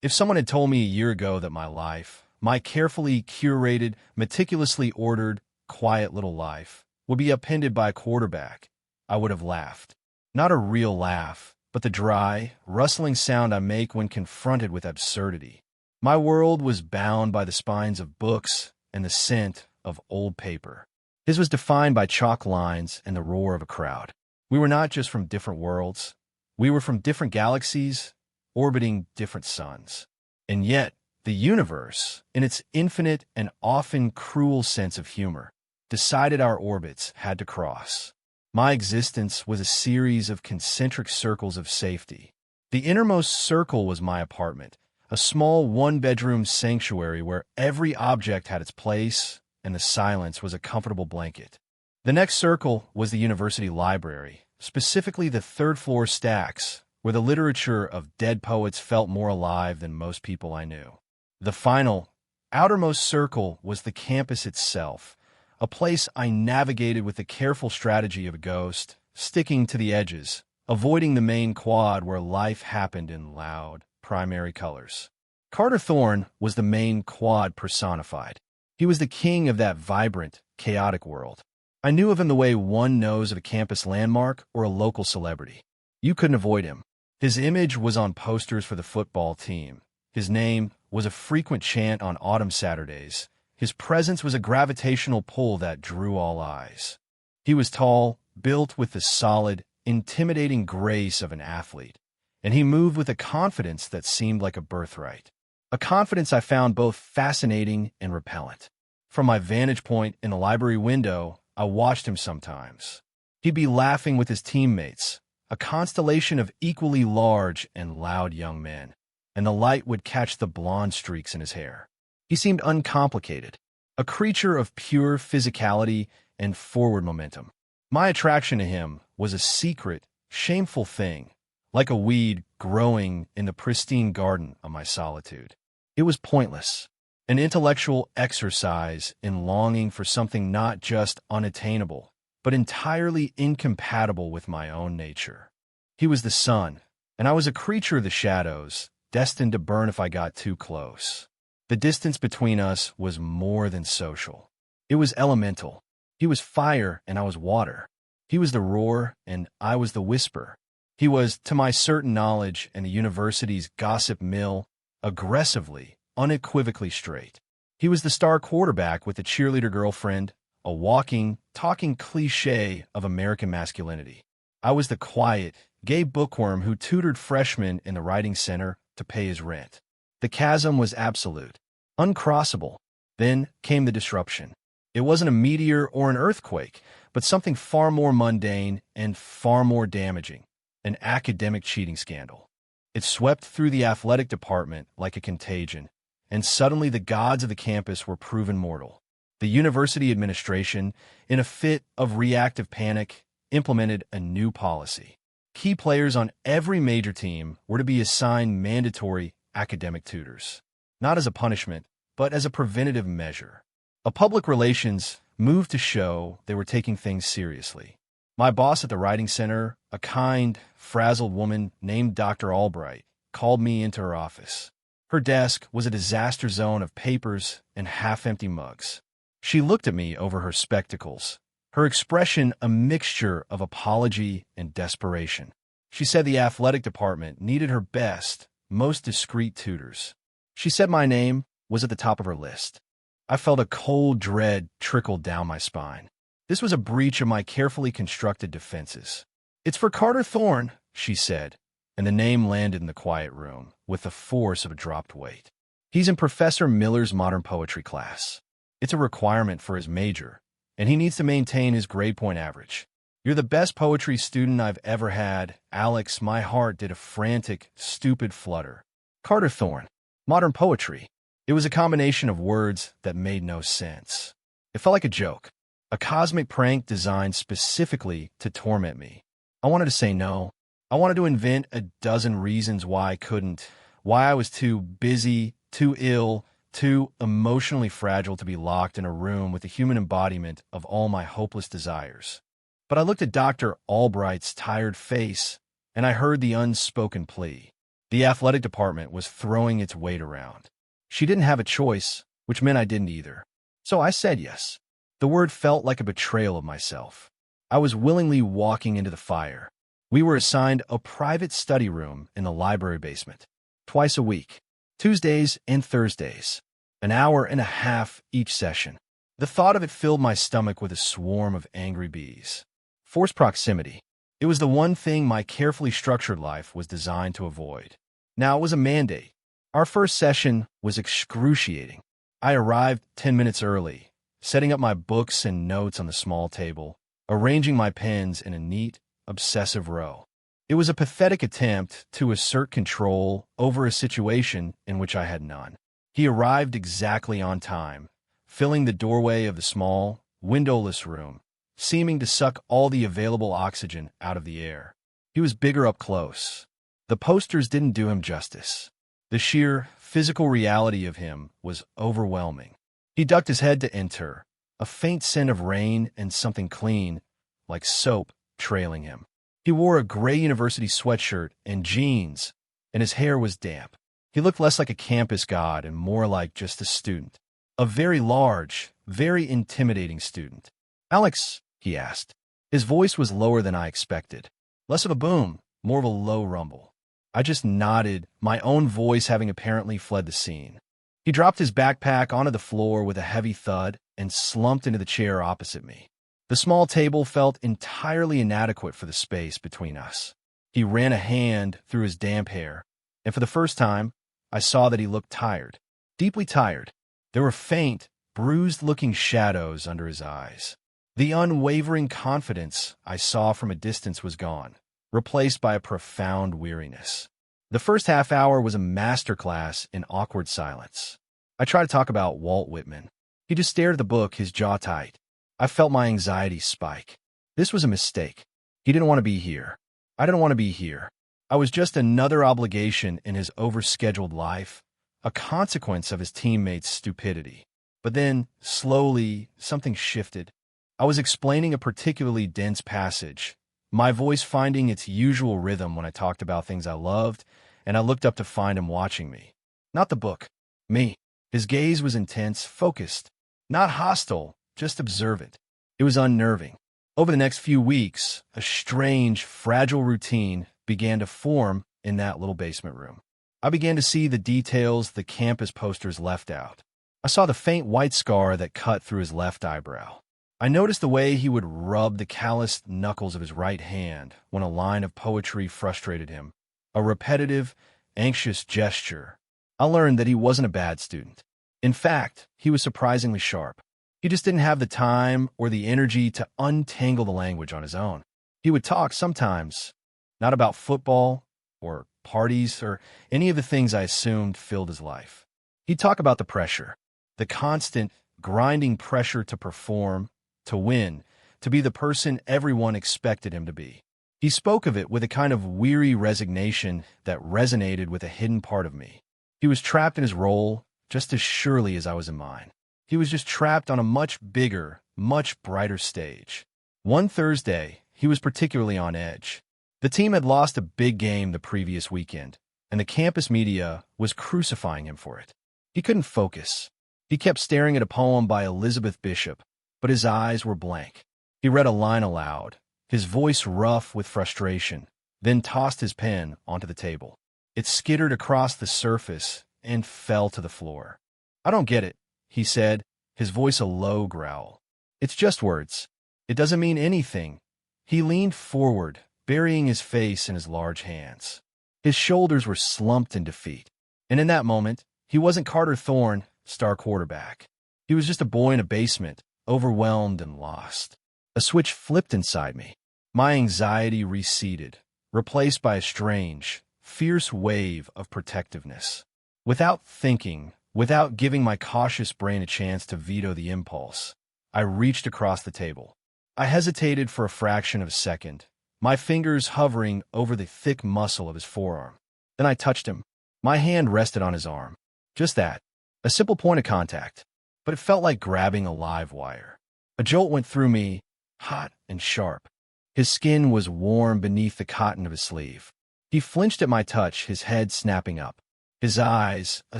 If someone had told me a year ago that my life, my carefully curated, meticulously ordered, quiet little life, would be upended by a quarterback, I would have laughed. Not a real laugh, but the dry, rustling sound I make when confronted with absurdity. My world was bound by the spines of books and the scent of old paper. His was defined by chalk lines and the roar of a crowd. We were not just from different worlds. We were from different galaxies, orbiting different suns. And yet, the universe, in its infinite and often cruel sense of humor, decided our orbits had to cross. My existence was a series of concentric circles of safety. The innermost circle was my apartment, a small one-bedroom sanctuary where every object had its place and the silence was a comfortable blanket. The next circle was the university library, specifically the third-floor stacks, where the literature of dead poets felt more alive than most people I knew. The final, outermost circle was the campus itself, a place I navigated with the careful strategy of a ghost, sticking to the edges, avoiding the main quad where life happened in loud, primary colors. Carter Thorne was the main quad personified. He was the king of that vibrant, chaotic world. I knew of him the way one knows of a campus landmark or a local celebrity. You couldn't avoid him. His image was on posters for the football team. His name was a frequent chant on autumn Saturdays. His presence was a gravitational pull that drew all eyes. He was tall, built with the solid, intimidating grace of an athlete, and he moved with a confidence that seemed like a birthright. A confidence I found both fascinating and repellent. From my vantage point in the library window, I watched him sometimes. He'd be laughing with his teammates, a constellation of equally large and loud young men, and the light would catch the blonde streaks in his hair. He seemed uncomplicated, a creature of pure physicality and forward momentum. My attraction to him was a secret, shameful thing, like a weed growing in the pristine garden of my solitude. It was pointless, an intellectual exercise in longing for something not just unattainable, but entirely incompatible with my own nature. He was the sun, and I was a creature of the shadows, destined to burn if I got too close. The distance between us was more than social. It was elemental. He was fire and I was water. He was the roar and I was the whisper. He was, to my certain knowledge and the university's gossip mill, aggressively, unequivocally straight. He was the star quarterback with the cheerleader girlfriend, a walking, talking cliché of American masculinity. I was the quiet, gay bookworm who tutored freshmen in the writing center to pay his rent. The chasm was absolute, uncrossable. Then came the disruption. It wasn't a meteor or an earthquake, but something far more mundane and far more damaging, an academic cheating scandal. It swept through the athletic department like a contagion, and suddenly the gods of the campus were proven mortal. The university administration, in a fit of reactive panic, implemented a new policy. Key players on every major team were to be assigned mandatory academic tutors, not as a punishment, but as a preventative measure. A public relations move to show they were taking things seriously. My boss at the writing center, a kind, frazzled woman named Dr. Albright, called me into her office. Her desk was a disaster zone of papers and half-empty mugs. She looked at me over her spectacles, her expression a mixture of apology and desperation. She said the athletic department needed her best, most discreet tutors. She said my name was at the top of her list. I felt a cold dread trickle down my spine. This was a breach of my carefully constructed defenses. "It's for Carter Thorne," she said, and the name landed in the quiet room with the force of a dropped weight. "He's in Professor Miller's modern poetry class. It's a requirement for his major, and he needs to maintain his grade point average. You're the best poetry student I've ever had, Alex." My heart did a frantic, stupid flutter. Carter Thorne. Modern poetry. It was a combination of words that made no sense. It felt like a joke, a cosmic prank designed specifically to torment me. I wanted to say no. I wanted to invent a dozen reasons why I couldn't, why I was too busy, too ill, too emotionally fragile to be locked in a room with the human embodiment of all my hopeless desires. But I looked at Dr. Albright's tired face, and I heard the unspoken plea. The athletic department was throwing its weight around. She didn't have a choice, which meant I didn't either. So I said yes. The word felt like a betrayal of myself. I was willingly walking into the fire. We were assigned a private study room in the library basement, twice a week, Tuesdays and Thursdays, an hour and a half each session. The thought of it filled my stomach with a swarm of angry bees. Forced proximity. It was the one thing my carefully structured life was designed to avoid. Now it was a mandate. Our first session was excruciating. I arrived 10 minutes early, setting up my books and notes on the small table, arranging my pens in a neat, obsessive row. It was a pathetic attempt to assert control over a situation in which I had none. He arrived exactly on time, filling the doorway of the small, windowless room, seeming to suck all the available oxygen out of the air. He was bigger up close. The posters didn't do him justice. The sheer physical reality of him was overwhelming. He ducked his head to enter, a faint scent of rain and something clean, like soap, trailing him. He wore a gray university sweatshirt and jeans, and his hair was damp. He looked less like a campus god and more like just a student. A very large, very intimidating student. "Alex," he asked. His voice was lower than I expected. Less of a boom, more of a low rumble. I just nodded, my own voice having apparently fled the scene. He dropped his backpack onto the floor with a heavy thud and slumped into the chair opposite me. The small table felt entirely inadequate for the space between us. He ran a hand through his damp hair, and for the first time, I saw that he looked tired, deeply tired. There were faint, bruised-looking shadows under his eyes. The unwavering confidence I saw from a distance was gone, replaced by a profound weariness. The first half hour was a masterclass in awkward silence. I tried to talk about Walt Whitman. He just stared at the book, his jaw tight. I felt my anxiety spike. This was a mistake. He didn't want to be here. I didn't want to be here. I was just another obligation in his overscheduled life, a consequence of his teammates' stupidity. But then, slowly, something shifted. I was explaining a particularly dense passage, my voice finding its usual rhythm when I talked about things I loved, and I looked up to find him watching me. Not the book. Me. His gaze was intense, focused. Not hostile, just observant. It was unnerving. Over the next few weeks, a strange, fragile routine began to form in that little basement room. I began to see the details the campus posters left out. I saw the faint white scar that cut through his left eyebrow. I noticed the way he would rub the calloused knuckles of his right hand when a line of poetry frustrated him, a repetitive, anxious gesture. I learned that he wasn't a bad student. In fact, he was surprisingly sharp. He just didn't have the time or the energy to untangle the language on his own. He would talk sometimes, not about football or parties or any of the things I assumed filled his life. He'd talk about the pressure, the constant, grinding pressure to perform, to win, to be the person everyone expected him to be. He spoke of it with a kind of weary resignation that resonated with a hidden part of me. He was trapped in his role just as surely as I was in mine. He was just trapped on a much bigger, much brighter stage. One Thursday, he was particularly on edge. The team had lost a big game the previous weekend, and the campus media was crucifying him for it. He couldn't focus. He kept staring at a poem by Elizabeth Bishop, but his eyes were blank. He read a line aloud, his voice rough with frustration, then tossed his pen onto the table. It skittered across the surface and fell to the floor. "I don't get it," he said, his voice a low growl. "It's just words. It doesn't mean anything." He leaned forward, burying his face in his large hands. His shoulders were slumped in defeat. And in that moment, he wasn't Carter Thorne, star quarterback. He was just a boy in a basement, overwhelmed and lost. A switch flipped inside me. My anxiety receded, replaced by a strange, fierce wave of protectiveness. Without thinking, without giving my cautious brain a chance to veto the impulse, I reached across the table. I hesitated for a fraction of a second, my fingers hovering over the thick muscle of his forearm. Then I touched him. My hand rested on his arm. Just that. A simple point of contact. But it felt like grabbing a live wire. A jolt went through me, hot and sharp. His skin was warm beneath the cotton of his sleeve. He flinched at my touch, his head snapping up. His eyes, a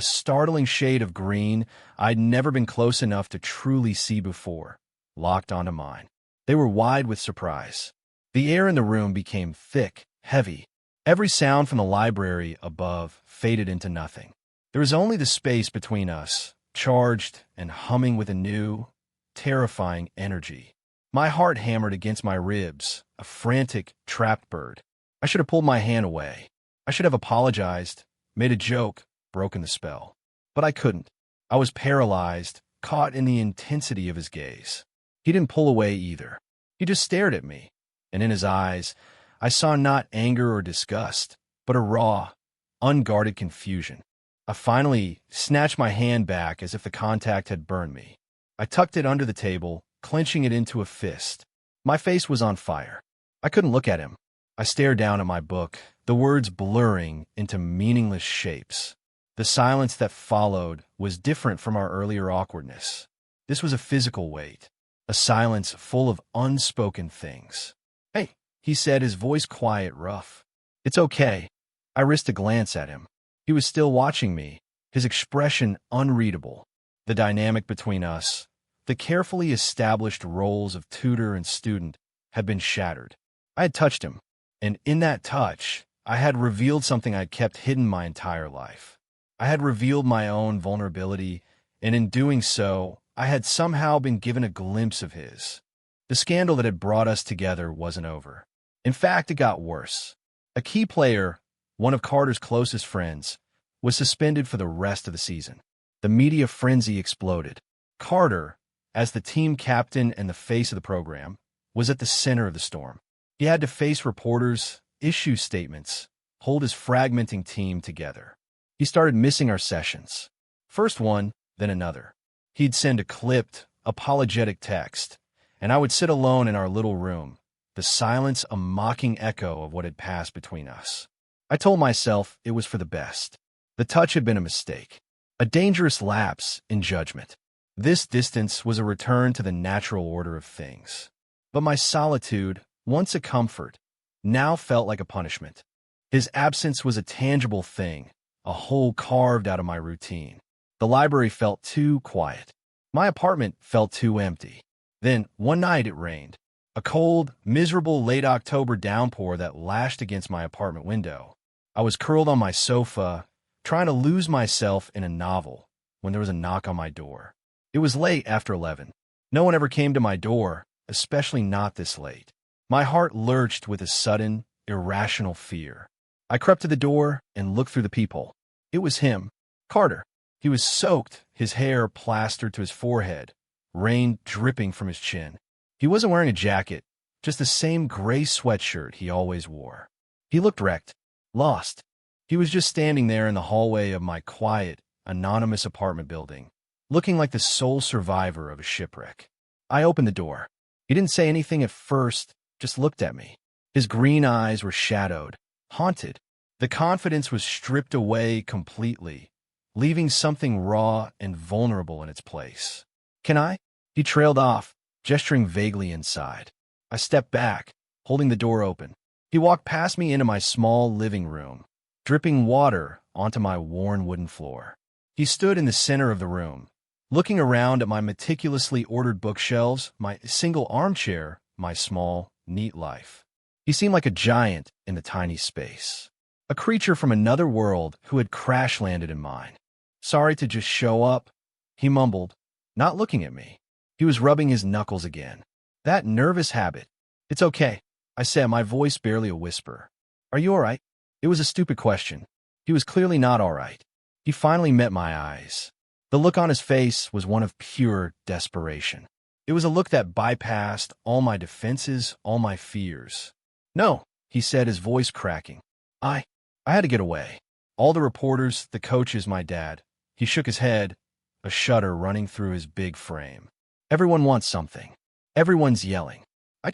startling shade of green I'd never been close enough to truly see before, locked onto mine. They were wide with surprise. The air in the room became thick, heavy. Every sound from the library above faded into nothing. There was only the space between us, charged and humming with a new, terrifying energy. My heart hammered against my ribs, a frantic, trapped bird. I should have pulled my hand away. I should have apologized, made a joke, broken the spell. But I couldn't. I was paralyzed, caught in the intensity of his gaze. He didn't pull away either. He just stared at me, and in his eyes, I saw not anger or disgust, but a raw, unguarded confusion. I finally snatched my hand back as if the contact had burned me. I tucked it under the table, clenching it into a fist. My face was on fire. I couldn't look at him. I stared down at my book, the words blurring into meaningless shapes. The silence that followed was different from our earlier awkwardness. This was a physical weight, a silence full of unspoken things. "Hey," he said, his voice quiet, rough. "It's okay." I risked a glance at him. He was still watching me, his expression unreadable. The dynamic between us, the carefully established roles of tutor and student, had been shattered. I had touched him, and in that touch, I had revealed something I'd kept hidden my entire life. I had revealed my own vulnerability, and in doing so, I had somehow been given a glimpse of his. The scandal that had brought us together wasn't over. In fact, it got worse. A key player, one of Carter's closest friends, was suspended for the rest of the season. The media frenzy exploded. Carter, as the team captain and the face of the program, was at the center of the storm. He had to face reporters, issue statements, hold his fragmenting team together. He started missing our sessions. First one, then another. He'd send a clipped, apologetic text, and I would sit alone in our little room, the silence a mocking echo of what had passed between us. I told myself it was for the best. The touch had been a mistake, a dangerous lapse in judgment. This distance was a return to the natural order of things. But my solitude, once a comfort, now felt like a punishment. His absence was a tangible thing, a hole carved out of my routine. The library felt too quiet. My apartment felt too empty. Then, one night it rained. A cold, miserable late October downpour that lashed against my apartment window. I was curled on my sofa, trying to lose myself in a novel, when there was a knock on my door. It was late after 11. No one ever came to my door, especially not this late. My heart lurched with a sudden, irrational fear. I crept to the door and looked through the peephole. It was him, Carter. He was soaked, his hair plastered to his forehead, rain dripping from his chin. He wasn't wearing a jacket, just the same gray sweatshirt he always wore. He looked wrecked, lost. He was just standing there in the hallway of my quiet, anonymous apartment building, looking like the sole survivor of a shipwreck. I opened the door. He didn't say anything at first, just looked at me. His green eyes were shadowed, haunted. The confidence was stripped away completely, leaving something raw and vulnerable in its place. "Can I?" He trailed off, gesturing vaguely inside. I stepped back, holding the door open. He walked past me into my small living room, dripping water onto my worn wooden floor. He stood in the center of the room, looking around at my meticulously ordered bookshelves, my single armchair, my small, neat life. He seemed like a giant in the tiny space, a creature from another world who had crash-landed in mine. "Sorry to just show up," he mumbled, not looking at me. He was rubbing his knuckles again. That nervous habit. "It's okay," I said, my voice barely a whisper. "Are you all right?" It was a stupid question. He was clearly not all right. He finally met my eyes. The look on his face was one of pure desperation. It was a look that bypassed all my defenses, all my fears. "No," he said, his voice cracking. I had to get away. All the reporters, the coaches, my dad." He shook his head, a shudder running through his big frame. "Everyone wants something. Everyone's yelling. I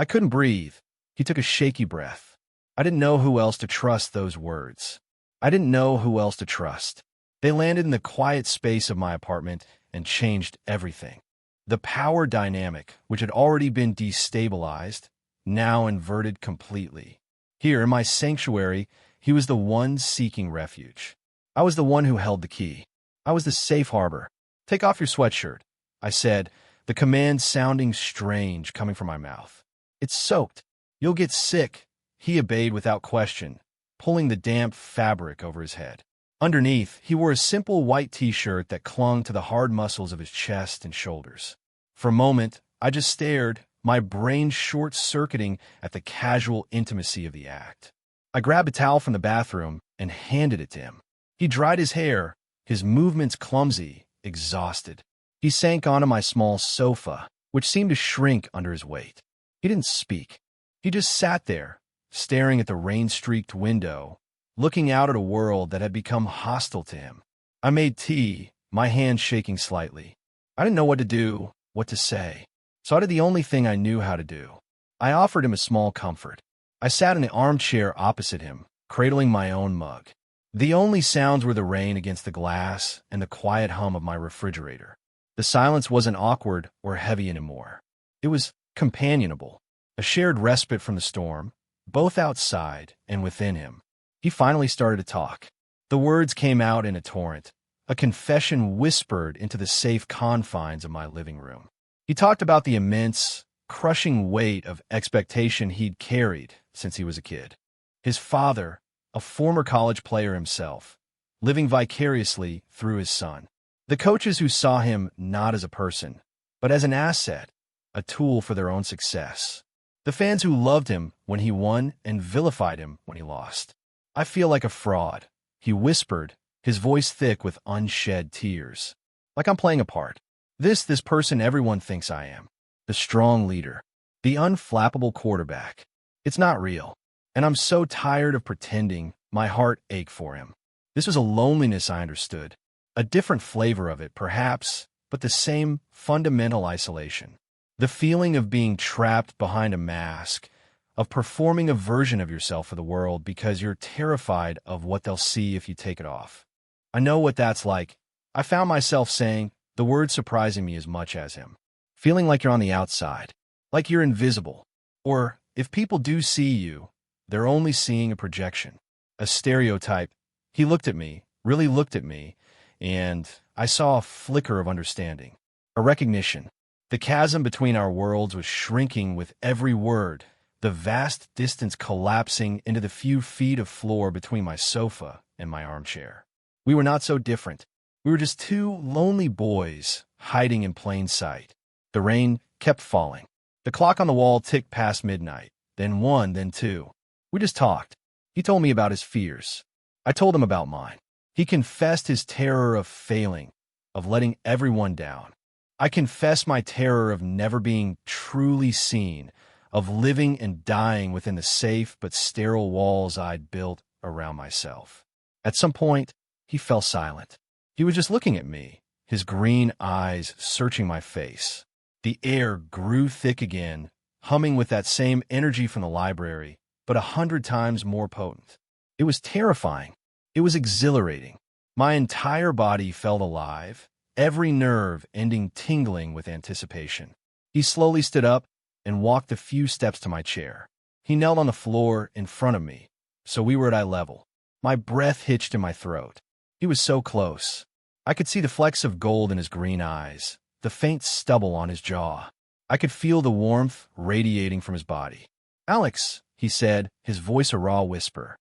couldn't breathe." He took a shaky breath. I didn't know who else to trust those words. I didn't know who else to trust. They landed in the quiet space of my apartment and changed everything. The power dynamic, which had already been destabilized, now inverted completely. Here, in my sanctuary, he was the one seeking refuge. I was the one who held the key. I was the safe harbor. "Take off your sweatshirt," I said, the command sounding strange coming from my mouth. "It's soaked. You'll get sick." He obeyed without question, pulling the damp fabric over his head. Underneath, he wore a simple white t-shirt that clung to the hard muscles of his chest and shoulders. For a moment, I just stared, my brain short-circuiting at the casual intimacy of the act. I grabbed a towel from the bathroom and handed it to him. He dried his hair, his movements clumsy, exhausted. He sank onto my small sofa, which seemed to shrink under his weight. He didn't speak. He just sat there, staring at the rain-streaked window, looking out at a world that had become hostile to him. I made tea, my hand shaking slightly. I didn't know what to do, what to say, so I did the only thing I knew how to do. I offered him a small comfort. I sat in the armchair opposite him, cradling my own mug. The only sounds were the rain against the glass and the quiet hum of my refrigerator. The silence wasn't awkward or heavy anymore. It was companionable, a shared respite from the storm, both outside and within him. He finally started to talk. The words came out in a torrent, a confession whispered into the safe confines of my living room. He talked about the immense, crushing weight of expectation he'd carried since he was a kid. His father, a former college player himself, living vicariously through his son. The coaches who saw him not as a person, but as an asset, a tool for their own success. The fans who loved him when he won and vilified him when he lost. "I feel like a fraud," he whispered, his voice thick with unshed tears. "Like I'm playing a part. This person everyone thinks I am. The strong leader. The unflappable quarterback. It's not real. And I'm so tired of pretending. My heart ached for him." This was a loneliness I understood. A different flavor of it, perhaps, but the same fundamental isolation. The feeling of being trapped behind a mask, of performing a version of yourself for the world because you're terrified of what they'll see if you take it off. I know what that's like. I found myself saying the words surprising me as much as him. Feeling like you're on the outside, like you're invisible. Or, if people do see you, they're only seeing a projection, a stereotype. He looked at me, really looked at me, and I saw a flicker of understanding, a recognition. The chasm between our worlds was shrinking with every word, the vast distance collapsing into the few feet of floor between my sofa and my armchair. We were not so different. We were just two lonely boys hiding in plain sight. The rain kept falling. The clock on the wall ticked past midnight, then 1, then 2. We just talked. He told me about his fears. I told him about mine. He confessed his terror of failing, of letting everyone down. I confessed my terror of never being truly seen, of living and dying within the safe but sterile walls I'd built around myself. At some point, he fell silent. He was just looking at me, his green eyes searching my face. The air grew thick again, humming with that same energy from the library, but 100 times more potent. It was terrifying. It was exhilarating. My entire body felt alive, every nerve ending tingling with anticipation. He slowly stood up and walked a few steps to my chair. He knelt on the floor in front of me, so we were at eye level. My breath hitched in my throat. He was so close. I could see the flecks of gold in his green eyes, the faint stubble on his jaw. I could feel the warmth radiating from his body. "Alex," he said, his voice a raw whisper.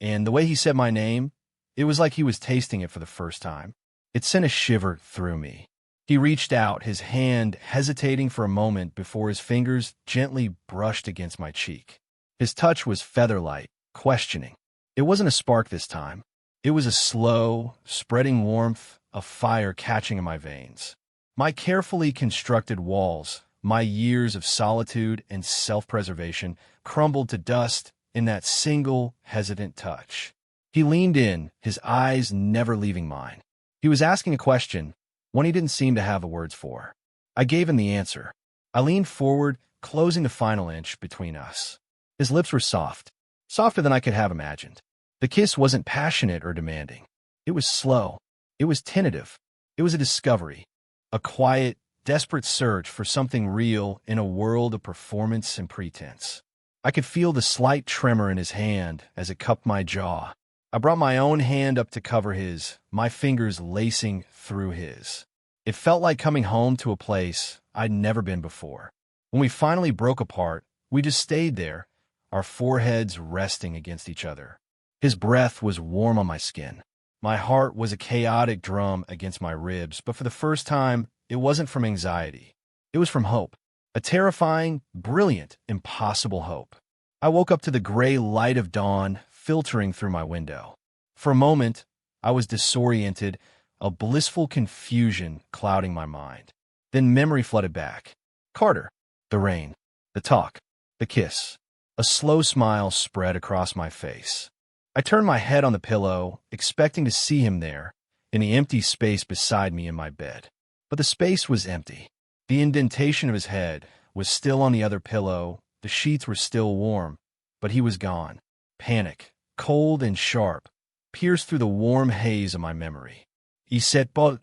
And the way he said my name, it was like he was tasting it for the first time. It sent a shiver through me. He reached out, his hand hesitating for a moment before his fingers gently brushed against my cheek. His touch was feather-light, questioning. It wasn't a spark this time. It was a slow, spreading warmth, a fire catching in my veins. My carefully constructed walls, my years of solitude and self-preservation, crumbled to dust in that single, hesitant touch. He leaned in, his eyes never leaving mine. He was asking a question, one he didn't seem to have the words for. I gave him the answer. I leaned forward, closing the final inch between us. His lips were soft, softer than I could have imagined. The kiss wasn't passionate or demanding. It was slow. It was tentative. It was a discovery, a quiet, desperate search for something real in a world of performance and pretense. I could feel the slight tremor in his hand as it cupped my jaw. I brought my own hand up to cover his, my fingers lacing through his. It felt like coming home to a place I'd never been before. When we finally broke apart, we just stayed there, our foreheads resting against each other. His breath was warm on my skin. My heart was a chaotic drum against my ribs, but for the first time, it wasn't from anxiety. It was from hope. A terrifying, brilliant, impossible hope. I woke up to the gray light of dawn filtering through my window. For a moment, I was disoriented, a blissful confusion clouding my mind. Then memory flooded back. Carter, the rain, the talk, the kiss. A slow smile spread across my face. I turned my head on the pillow, expecting to see him there, in the empty space beside me in my bed. But the space was empty. The indentation of his head was still on the other pillow, the sheets were still warm, but he was gone. Panic, cold and sharp, pierced through the warm haze of my memory. He said both.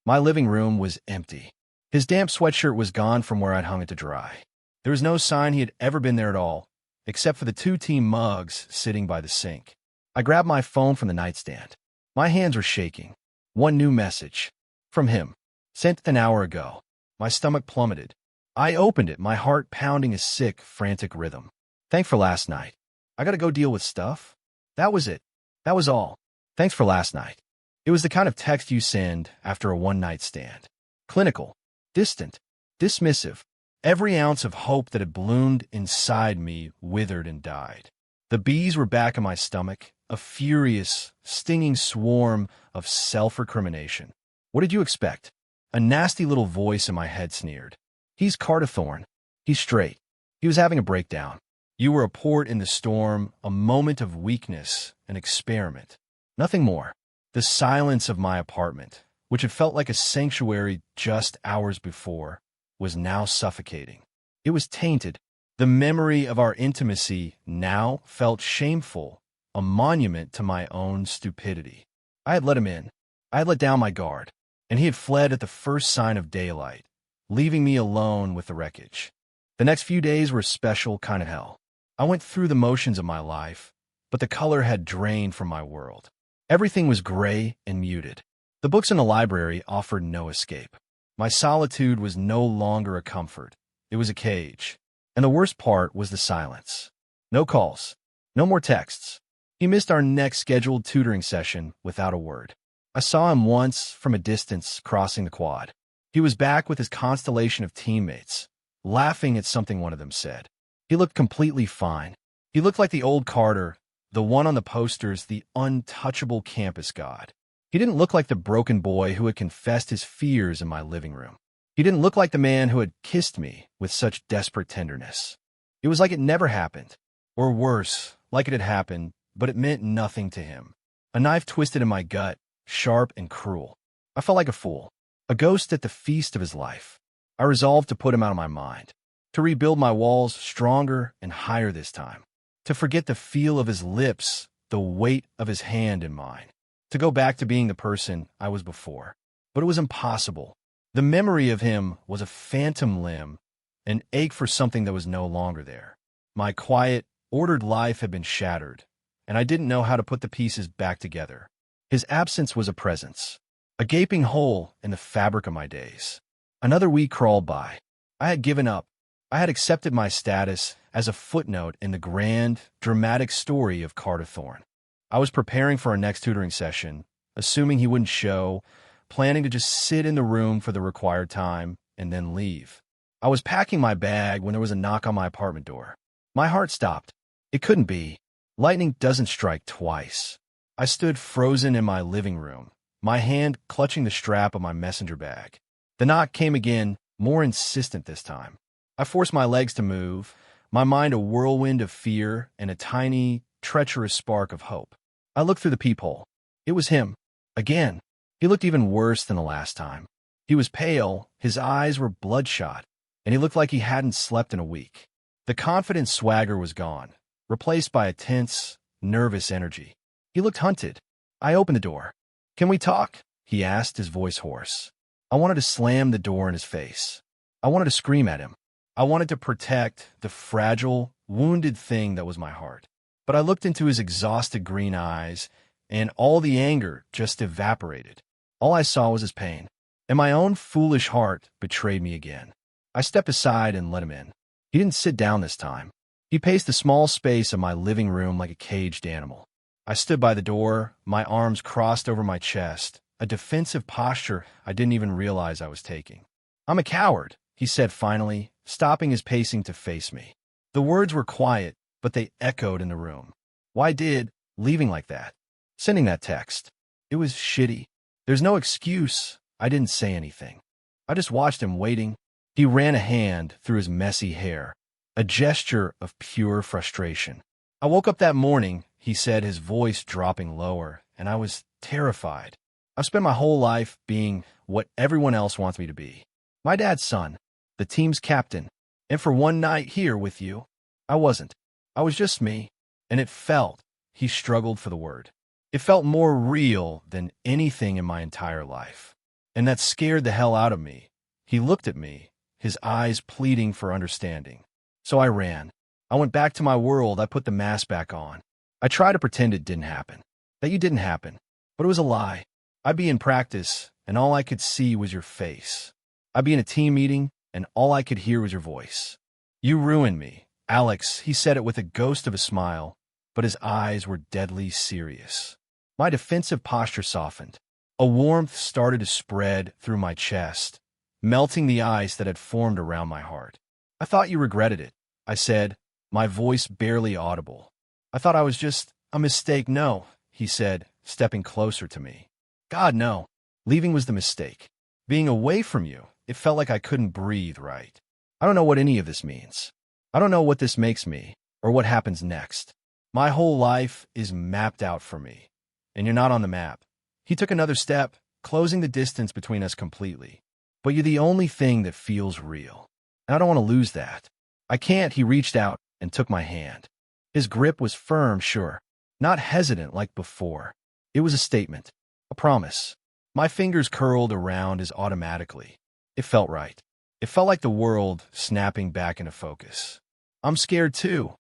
My living room was empty. His damp sweatshirt was gone from where I'd hung it to dry. There was no sign he had ever been there at all, except for the 2 team mugs sitting by the sink. I grabbed my phone from the nightstand. My hands were shaking. One new message. From him. Sent an hour ago. My stomach plummeted. I opened it, my heart pounding a sick, frantic rhythm. Thanks for last night. I gotta go deal with stuff. That was it. That was all. Thanks for last night. It was the kind of text you send after a one-night stand. Clinical. Distant. Dismissive. Every ounce of hope that had bloomed inside me withered and died. The bees were back in my stomach, a furious, stinging swarm of self-recrimination. What did you expect? A nasty little voice in my head sneered. He's Carter Thorne. He's straight. He was having a breakdown. You were a port in the storm, a moment of weakness, an experiment. Nothing more. The silence of my apartment, which had felt like a sanctuary just hours before, was now suffocating. It was tainted. The memory of our intimacy now felt shameful, a monument to my own stupidity. I had let him in. I had let down my guard, and he had fled at the first sign of daylight, leaving me alone with the wreckage. The next few days were a special kind of hell. I went through the motions of my life, but the color had drained from my world. Everything was gray and muted. The books in the library offered no escape. My solitude was no longer a comfort. It was a cage. And the worst part was the silence. No calls. No more texts. He missed our next scheduled tutoring session without a word. I saw him once from a distance crossing the quad. He was back with his constellation of teammates, laughing at something one of them said. He looked completely fine. He looked like the old Carter, the one on the posters, the untouchable campus god. He didn't look like the broken boy who had confessed his fears in my living room. He didn't look like the man who had kissed me with such desperate tenderness. It was like it never happened. Or worse, like it had happened, but it meant nothing to him. A knife twisted in my gut, sharp and cruel. I felt like a fool, a ghost at the feast of his life. I resolved to put him out of my mind, to rebuild my walls stronger and higher this time, to forget the feel of his lips, the weight of his hand in mine, to go back to being the person I was before. But it was impossible. The memory of him was a phantom limb, an ache for something that was no longer there. My quiet, ordered life had been shattered, and I didn't know how to put the pieces back together. His absence was a presence, a gaping hole in the fabric of my days. Another week crawled by. I had given up. I had accepted my status as a footnote in the grand, dramatic story of Carter Thorne. I was preparing for our next tutoring session, assuming he wouldn't show, planning to just sit in the room for the required time and then leave. I was packing my bag when there was a knock on my apartment door. My heart stopped. It couldn't be. Lightning doesn't strike twice. I stood frozen in my living room, my hand clutching the strap of my messenger bag. The knock came again, more insistent this time. I forced my legs to move, my mind a whirlwind of fear and a tiny, treacherous spark of hope. I looked through the peephole. It was him. Again. He looked even worse than the last time. He was pale, his eyes were bloodshot, and he looked like he hadn't slept in a week. The confident swagger was gone, replaced by a tense, nervous energy. He looked hunted. I opened the door. "Can we talk?" he asked, his voice hoarse. I wanted to slam the door in his face. I wanted to scream at him. I wanted to protect the fragile, wounded thing that was my heart. But I looked into his exhausted green eyes, and all the anger just evaporated. All I saw was his pain, and my own foolish heart betrayed me again. I stepped aside and let him in. He didn't sit down this time. He paced the small space of my living room like a caged animal. I stood by the door, my arms crossed over my chest, a defensive posture I didn't even realize I was taking. "I'm a coward," he said finally, stopping his pacing to face me. The words were quiet, but they echoed in the room. Why did, leaving like that, sending that text? It was shitty. There's no excuse. I didn't say anything. I just watched him waiting. He ran a hand through his messy hair, a gesture of pure frustration. "I woke up that morning," he said, his voice dropping lower, "and I was terrified. I've spent my whole life being what everyone else wants me to be. My dad's son, the team's captain, and for one night here with you, I wasn't. I was just me, and it felt," he struggled for the word, "it felt more real than anything in my entire life. And that scared the hell out of me." He looked at me, his eyes pleading for understanding. "So I ran. I went back to my world. I put the mask back on. I tried to pretend it didn't happen, that you didn't happen, but it was a lie. I'd be in practice, and all I could see was your face. I'd be in a team meeting, and all I could hear was your voice. You ruined me, Alex," he said it with a ghost of a smile, but his eyes were deadly serious. My defensive posture softened. A warmth started to spread through my chest, melting the ice that had formed around my heart. "I thought you regretted it," I said, my voice barely audible. "I thought I was just a mistake." "No," he said, stepping closer to me. "God, no. Leaving was the mistake. Being away from you, it felt like I couldn't breathe right. I don't know what any of this means. I don't know what this makes me, or what happens next. My whole life is mapped out for me, and you're not on the map." He took another step, closing the distance between us completely. "But you're the only thing that feels real, and I don't want to lose that. I can't." He reached out and took my hand. His grip was firm, sure, not hesitant like before. It was a statement, a promise. My fingers curled around his automatically. It felt right. It felt like the world snapping back into focus. "I'm scared too,"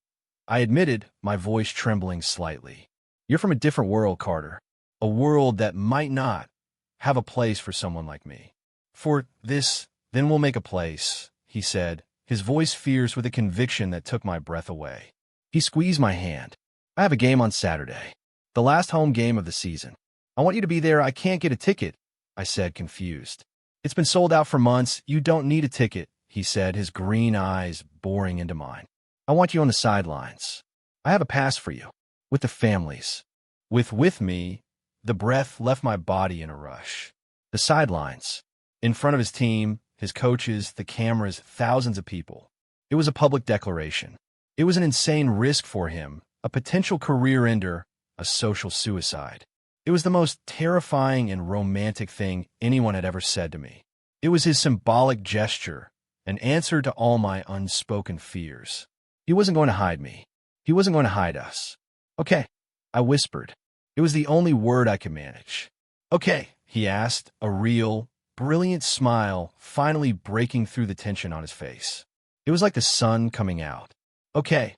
I admitted, my voice trembling slightly. "You're from a different world, Carter. A world that might not have a place for someone like me. For this, then we'll make a place," he said, his voice fierce with a conviction that took my breath away. He squeezed my hand. "I have a game on Saturday, the last home game of the season. I want you to be there." "I can't get a ticket," I said, confused. "It's been sold out for months. You don't need a ticket," he said, his green eyes boring into mine. "I want you on the sidelines. I have a pass for you, with the families." With me, the breath left my body in a rush. The sidelines. In front of his team, his coaches, the cameras, thousands of people. It was a public declaration. It was an insane risk for him, a potential career ender, a social suicide. It was the most terrifying and romantic thing anyone had ever said to me. It was his symbolic gesture, an answer to all my unspoken fears. He wasn't going to hide me. He wasn't going to hide us. "Okay," I whispered. It was the only word I could manage. "Okay," he asked, a real, brilliant smile finally breaking through the tension on his face. It was like the sun coming out. "Okay,"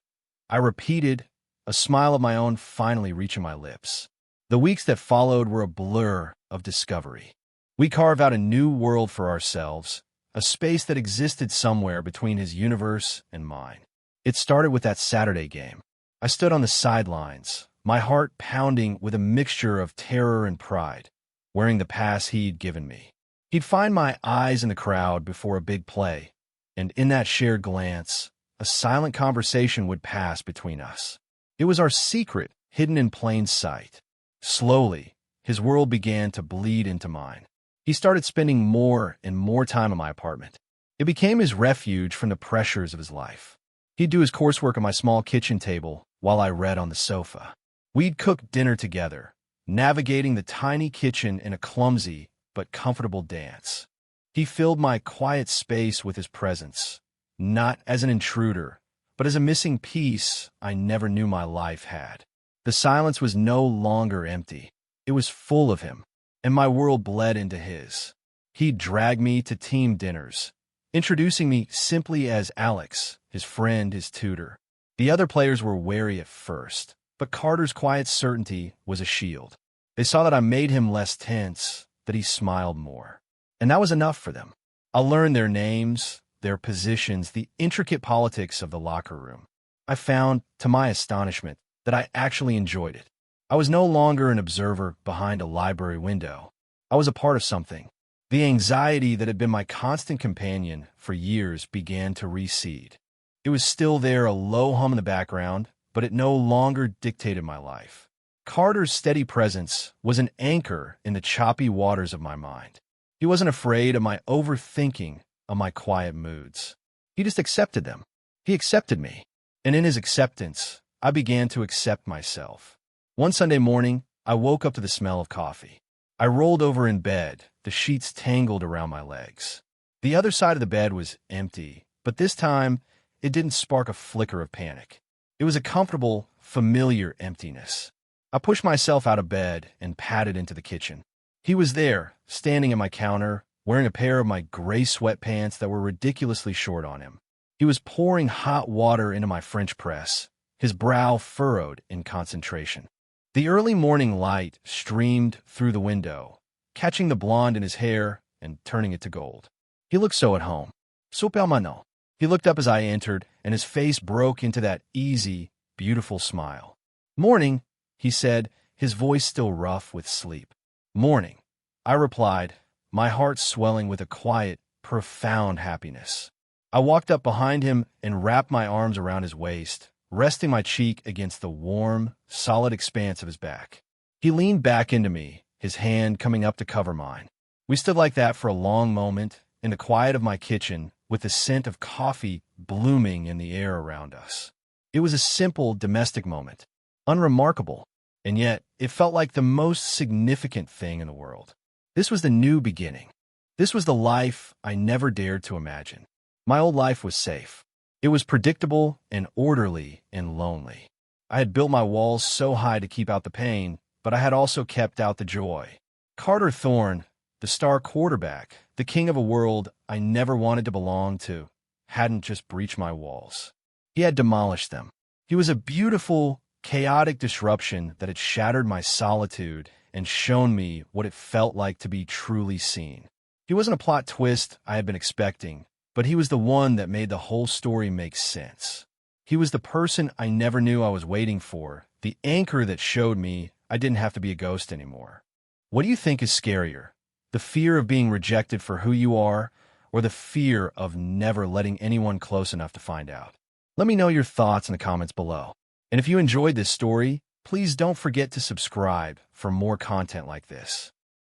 I repeated, a smile of my own finally reaching my lips. The weeks that followed were a blur of discovery. We carved out a new world for ourselves, a space that existed somewhere between his universe and mine. It started with that Saturday game. I stood on the sidelines, my heart pounding with a mixture of terror and pride, wearing the pass he'd given me. He'd find my eyes in the crowd before a big play, and in that shared glance, a silent conversation would pass between us. It was our secret, hidden in plain sight. Slowly, his world began to bleed into mine. He started spending more and more time in my apartment. It became his refuge from the pressures of his life. He'd do his coursework at my small kitchen table while I read on the sofa. We'd cook dinner together, navigating the tiny kitchen in a clumsy but comfortable dance. He filled my quiet space with his presence, not as an intruder, but as a missing piece I never knew my life had. The silence was no longer empty. It was full of him, and my world bled into his. He'd drag me to team dinners, introducing me simply as Alex, his friend, his tutor. The other players were wary at first, but Carter's quiet certainty was a shield. They saw that I made him less tense, that he smiled more. And that was enough for them. I learned their names, their positions, the intricate politics of the locker room. I found, to my astonishment, that I actually enjoyed it. I was no longer an observer behind a library window. I was a part of something. The anxiety that had been my constant companion for years began to recede. It was still there, a low hum in the background, but it no longer dictated my life. Carter's steady presence was an anchor in the choppy waters of my mind. He wasn't afraid of my overthinking, of my quiet moods. He just accepted them. He accepted me. And in his acceptance, I began to accept myself. One Sunday morning, I woke up to the smell of coffee. I rolled over in bed, the sheets tangled around my legs. The other side of the bed was empty, but this time, it didn't spark a flicker of panic. It was a comfortable, familiar emptiness. I pushed myself out of bed and padded into the kitchen. He was there, standing at my counter, wearing a pair of my gray sweatpants that were ridiculously short on him. He was pouring hot water into my French press, his brow furrowed in concentration. The early morning light streamed through the window, catching the blonde in his hair and turning it to gold. He looked so at home. So permanent. He looked up as I entered, and his face broke into that easy, beautiful smile. "Morning," he said, his voice still rough with sleep. "Morning," I replied, my heart swelling with a quiet, profound happiness. I walked up behind him and wrapped my arms around his waist, resting my cheek against the warm, solid expanse of his back. He leaned back into me, his hand coming up to cover mine. We stood like that for a long moment, in the quiet of my kitchen, with the scent of coffee blooming in the air around us. It was a simple, domestic moment, unremarkable, and yet it felt like the most significant thing in the world. This was the new beginning. This was the life I never dared to imagine. My old life was safe. It was predictable and orderly and lonely. I had built my walls so high to keep out the pain, but I had also kept out the joy. Carter Thorne, the star quarterback, the king of a world I never wanted to belong to, hadn't just breached my walls. He had demolished them. He was a beautiful, chaotic disruption that had shattered my solitude and shown me what it felt like to be truly seen. He wasn't a plot twist I had been expecting, but he was the one that made the whole story make sense. He was the person I never knew I was waiting for, the anchor that showed me I didn't have to be a ghost anymore. What do you think is scarier? The fear of being rejected for who you are, or the fear of never letting anyone close enough to find out? Let me know your thoughts in the comments below. And if you enjoyed this story, please don't forget to subscribe for more content like this.